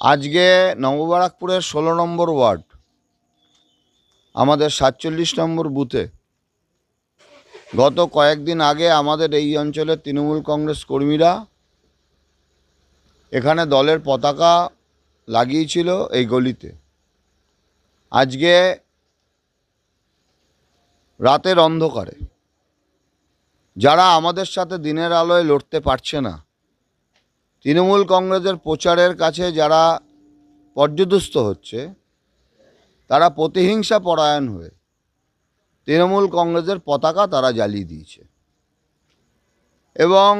আজকে নববারাকপুরের 16 নম্বর ওয়ার্ড আমাদের 47 নম্বর বুথে গত কয়েকদিন আগে আমাদের এই অঞ্চলের তৃণমূল কংগ্রেস কর্মীরা এখানে দলের পতাকা লাগিয়েছিল এই গলিতে। আজকে রাতের অন্ধকারে যারা আমাদের সাথে দিনের আলোয় লড়তে পারছে না, তৃণমূল কংগ্রেসের প্রচারের কাছে যারা পর্যুদস্ত হচ্ছে, তারা প্রতিহিংসা পরায়ণ হয়ে তৃণমূল কংগ্রেসের পতাকা তারা জ্বালিয়ে দিয়েছে। এবং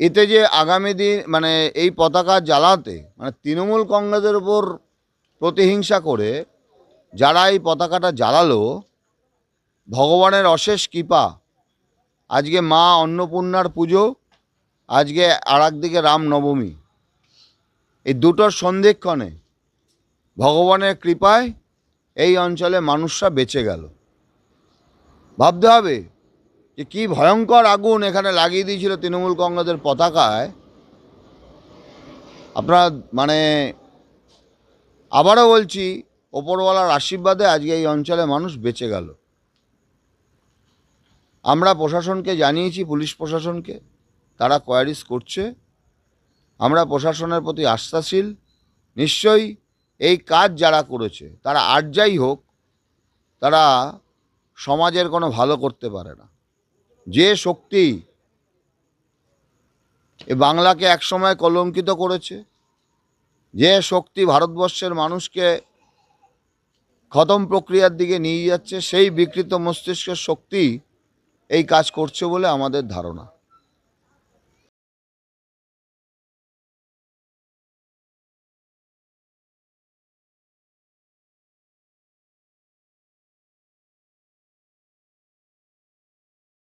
এতে যে আগামী দিন এই পতাকা জ্বালাতে তৃণমূল কংগ্রেসের উপর প্রতিহিংসা করে যারা এই পতাকাটা জ্বালালো, ভগবানের অশেষ কৃপা, আজকে মা অন্নপূর্ণার পুজো, আজকে আর একদিকে রামনবমী, এই দুটোর সন্ধিক্ষণে ভগবানের কৃপায় এই অঞ্চলে মানুষরা বেঁচে গেল। ভাবতে হবে যে কী ভয়ঙ্কর আগুন এখানে লাগিয়ে দিয়েছিল তৃণমূল কংগ্রেসের পতাকায়। আপনারা আবারও বলছি, ওপরওয়ালার আশীর্বাদে আজকে এই অঞ্চলে মানুষ বেঁচে গেল। আমরা প্রশাসনকে জানিয়েছি, পুলিশ প্রশাসনকে, তারা কোয়ারিজ করছে। আমরা প্রশাসনের প্রতি আস্থাশীল। নিশ্চয়ই এই কাজ যারা করেছে তারা আর যাই হোক, তারা সমাজের কোনো ভালো করতে পারে না। যে শক্তি এ বাংলাকে একসময় কলঙ্কিত করেছে, যে শক্তি ভারতবর্ষের মানুষকে খতম প্রক্রিয়ার দিকে নিয়ে যাচ্ছে, সেই বিকৃত মস্তিষ্কের শক্তি এই কাজ করছে বলে আমাদের ধারণা।